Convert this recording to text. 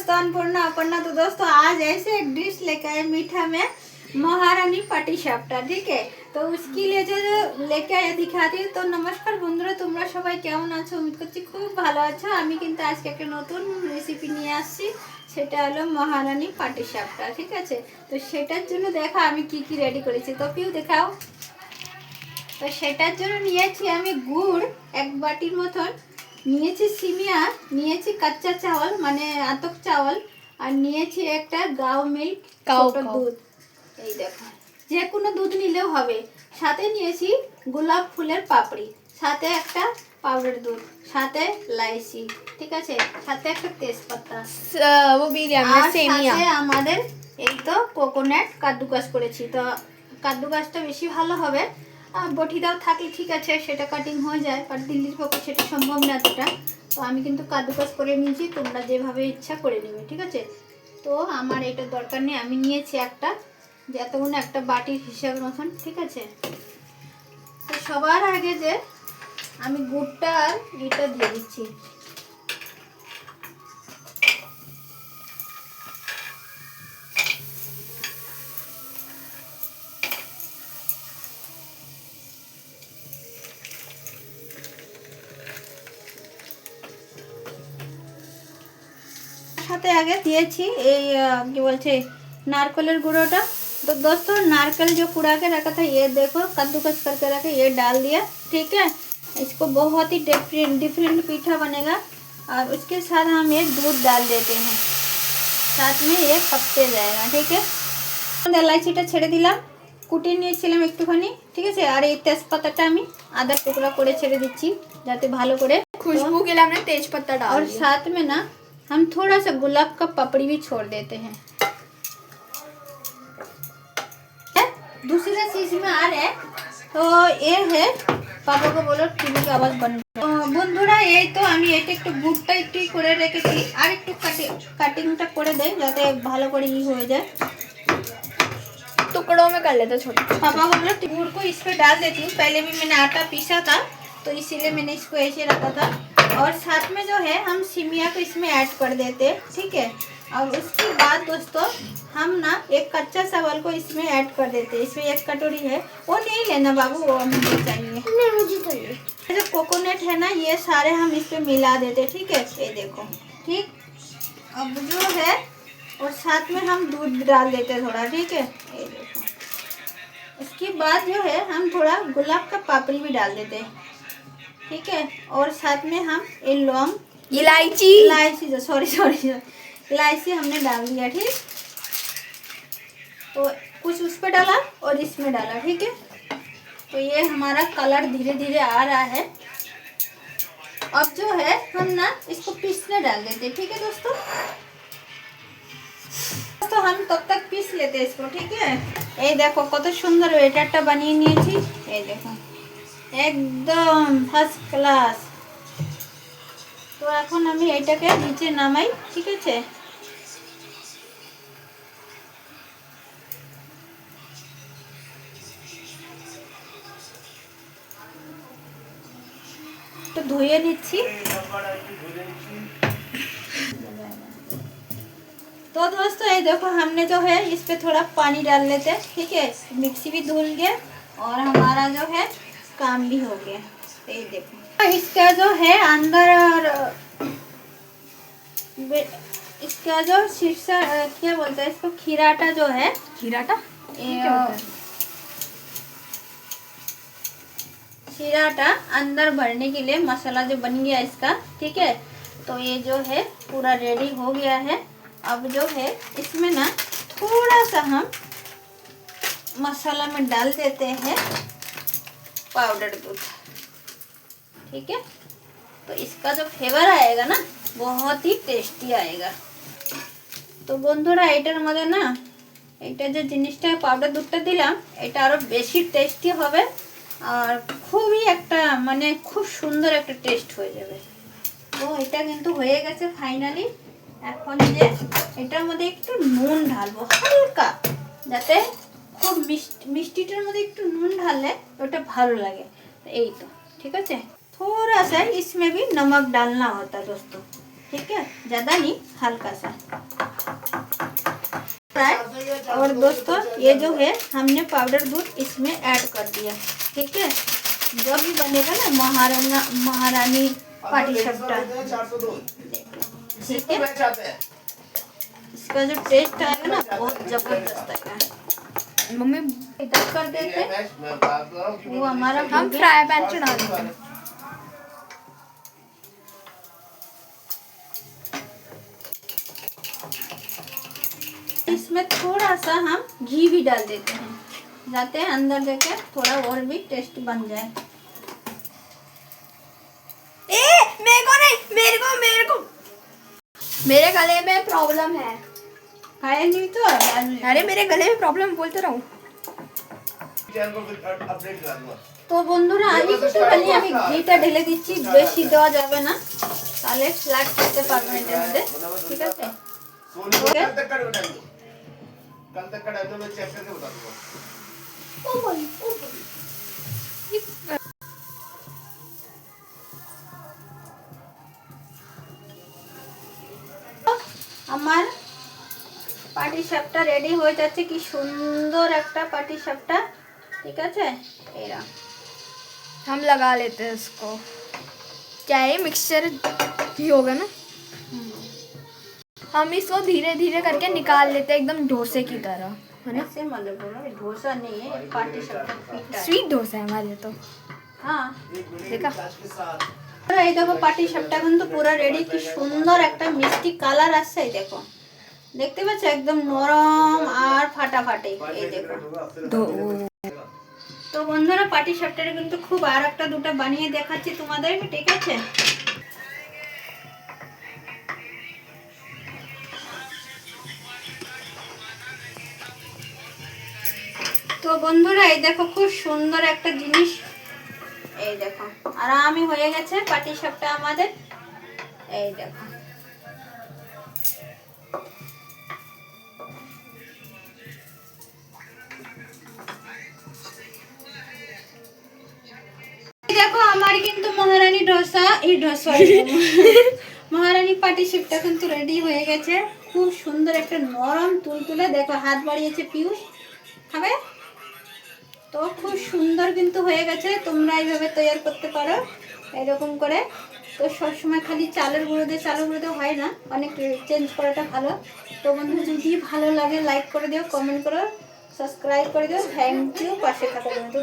दोस्तों, अन्नपूर्णा अपर्णा। तो दोस्तों आज ऐसे एक डिश लेकर आए मीठा में, महारानी पाटीसापटा। ठीक है, तो उसके लिए जो लेके आए दिखाती हूँ। तो नमस्कार बंधुरा, তোমরা সবাই কেমন আছো? উম্মিদ করছি খুব ভালো আছো। আমি কিন্তু আজকে একটা নতুন রেসিপি নিয়ে আসছি, সেটা হলো মহারানী পাটিসাপটা। ঠিক আছে, তো সেটার জন্য দেখো আমি কি কি রেডি করেছি। তো পিউ দেখাও। তো সেটার জন্য নিয়েছি আমি গুড় এক বাটির মতন, নিয়েছি সিমিয়া, নিয়েছি কাঁচা চাवल মানে আতক চাवल, আর নিয়েছি একটা গাও মিল্ক ছোট দুধ। এই দেখো, যে কোনো দুধ নিলেও হবে। সাথে নিয়েছি গোলাপ ফুলের পাপড়ি, সাথে একটা পাউডার দুধ, সাথে লাইচি, ঠিক আছে, সাথে একটা তেজপাতা, আর সাথে আমাদের এই তো কোকোনাট কাদ্দুকাস করেছি। তো কাদ্দুকাসটা বেশি ভালো হবে। বটিটাও থাকলে ঠিক আছে, সেটা কাটিং হয়ে যায়, বাট দিল্লির পক্ষে সেটা সম্ভব না এতটা। তো আমি কিন্তু কাদ্দুকাস করে নিয়েছি, তোমরা যেভাবে ইচ্ছা করে নেবে। ঠিক আছে, তো আমার এটা দরকার নেই। আমি নিয়েছি একটা, যতগুলো একটা বাটির হিসাব মতন। ঠিক আছে, তো সবার আগে যে আমি গুড়টা আর এটা দিয়ে দিচ্ছি। সাথে आगे दिएছি এই কি বলছে नारकेलेर गुड़ोटा। तो दोस्तों नारकेल जो कुड़ा के रखा था, ये देखो कद्दूकस करके रखे, ये डाल दिया। ठीक है, इसको बहुत ही डिफरेंट पीठा बनेगा। और उसके साथ हम एक दूध डाल देते हैं, साथ में ये पकते जाएगा। ठीक है, এলাচিটা ছেড়ে দিলাম, কুটি নিয়েছিলাম একটুখানি। ঠিক আছে, আর এই তেজপাতাটা আমি আধা টুকরা করে ছেড়ে দিচ্ছি যাতে ভালো করে खुशबू के लिए हमने तेज पत्ता डाल और साथ में ना हम थोड़ा सा गुलाब का पपड़ी भी छोड़ देते हैं। दूसरा चीज में आ रहा है, तो ये है, पापा को बोलो टीवी की आवाज बंद। বন্ধুরা এই তো আমি এটা একটু গুড়টা একটু করে রেখেছি, আর একটু কাটিংটা করে দেই যাতে ভালো করে হয়ে যায়। टुकड़ों में कर लेते छोटे। पापा को बोलो गुड़ को इस पे डाल देती हूँ। पहले भी मैंने आटा पीसा था, तो इसीलिए मैंने इसको ऐसे रखा था। और साथ में जो है हम सिमिया को इसमें ऐड कर देते हैं। ठीक है, और उसके बाद दोस्तों हम ना एक कच्चा चावल को इसमें ऐड कर देते हैं। इसमें एक कटोरी है, वो नहीं लेना बाबू, वो मुझे चाहिए। नहीं, मुझे चाहिए। जो कोकोनट है ना, ये सारे हम इस पे मिला देते। ठीक है, ये देखो। ठीक, अब जो है और साथ में हम दूध डाल देते थोड़ा। ठीक है, ये देखो। उसके बाद जो है हम थोड़ा गुलाब का पापड़ी भी डाल देते हैं। ठीक है, और साथ में हम ये लौंग, इलायची जो इलायची हमने डाल दिया। ठीक, तो कुछ उस पे डाला और इसमें डाला। ठीक है, तो ये हमारा कलर धीरे धीरे आ रहा है। अब जो है हम ना इसको पीसने डाल देते। ठीक है दोस्तों, तो हम तब तक पीस लेते हैं इसको। ठीक है, ये देखो কত সুন্দর ব্যাটারটা বানিয়ে নিয়েছি। এই দেখো একদম ফার্স্ট ক্লাস। তো এখন আমি এটাকে নিচে নামাই। ঠিক আছে, তো ধুয়ে নিচ্ছি। तो दोस्तों ये देखो हमने जो है इस पे थोड़ा पानी डाल लेते हैं। ठीक है, मिक्सी भी धुल गया और हमारा जो है काम भी हो गया। तो ये देखो इसका जो है अंदर, और इसका जो शीर्षा क्या बोलते हैं इसको, खीराटा जो है, खीराटा खीराटा अंदर भरने के लिए मसाला जो बन गया इसका। ठीक है, तो ये जो है पूरा रेडी हो गया है। अब जो है इसमें ना थोड़ा सा हम मसाला में डाल देते हैं पाउडर दूध। ठीक है, तो इसका जो फ्लेवर आएगा ना बहुत ही टेस्टी आएगा। तो বন্ধুরা এটার মধ্যে না এটা যে জিনিসটা পাউডার দুধটা দিলাম, এটা আরো বেশি টেস্টি হবে আর খুবই একটা মানে খুব সুন্দর একটা টেস্ট হয়ে যাবে। তো এটা কিন্তু হয়ে গেছে ফাইনালি। এখন যে এটার মধ্যে একটু নুন ঢালবো হালকা, যাতে খুব মিষ্টিটার মধ্যে একটু নুন ঢাললে ওটা ভালো লাগে। এই তো ঠিক আছে, थोड़ा सा इसमें भी नमक डालना होता है दोस्तों। ठीक है, ज़्यादा नहीं, हल्का सा। और दोस्तों ये जो है हमने पाउडर दूध इसमें ऐड कर दिया। ठीक है, जो भी बनेगा ना महारानी पाटीशप्टा, ठीक है, इसका जो टेस्ट आएगा ना बहुत जबरदस्त आएगा। मम्मी इधर कर देते, वो हमारा हम फ्राई पैन चढ़ा देते हैं। इसमें थोड़ा सा हम घी भी डाल देते हैं, जाते हैं अंदर देके थोड़ा और भी टेस्ट बन जाए। मेरे को नहीं, मेरे को मेरे गले में प्रॉब्लम है। खाए नहीं तो अरे मेरे गले में प्रॉब्लम बोलते रहूं। তো বন্ধুরা আমি কিছু খালি আমি ঘিটা ঢেলে দিচ্ছি, বেশি দেওয়া যাবে না, তাহলে ফ্ল্যাট করতে পারবে না এটার মধ্যে। ঠিক আছে, कल तक का टाइम मैं चेक करके बता दूंगा। আমার পাটিসাপটা রেডি হয়ে যাচ্ছে, কি সুন্দর একটা পাটিসাপটা। ঠিক আছে, এরা हम लगा लेते हैं इसको। क्या ये मिक्सचर ही होगा ना? हम इसको धीरे धीरे करके निकाल लेते हैं एकदम डोसे की तरह, है ना? ऐसे मतलब बोलो, ये डोसा नहीं है, पाटीसापटा पिठा है। स्वीट डोसा है हमारे तो। हाँ, देखा? এই দেখো পাটিসাপটা কিন্তু পুরো রেডি, কি সুন্দর একটা মিষ্টি কালার আসছে। এই দেখো, দেখতে পাচ্ছ একদম নরম আর ফাটাফাটি। এই দেখো, তো বন্ধুরা পাটিসাপটাটা কিন্তু খুব আর একটা দুটো বানিয়ে দেখাচ্ছি তোমাদেরকে। ঠিক আছে, তো বন্ধুরা এই দেখো খুব সুন্দর একটা জিনিস, এই দেখো আরামই হয়ে গেছে পাটিসাপটা আমাদের। এই দেখো, দেখো আমার কিন্তু মহারানী ডোসা, এই ডোসা মহারানী পাটিসাপটা কিন্তু রেডি হয়ে গেছে। খুব সুন্দর একটা নরম তুলতুলে, দেখো হাত বাড়িয়েছে পিউষ, খাবে তো খুব সুন্দর কিন্তু হয়ে গেছে। তোমরা এইভাবে তৈরি করতে পারো এরকম করে। তো সবসময় খালি চালের গুঁড়ো দিয়ে হয় না, অনেক চেঞ্জ করাটা ভালো। তো বন্ধু যদি ভালো লাগে লাইক করে দিও, কমেন্ট করো, সাবস্ক্রাইব করে দিও। থ্যাংক ইউ পাশে থাকার জন্য। তো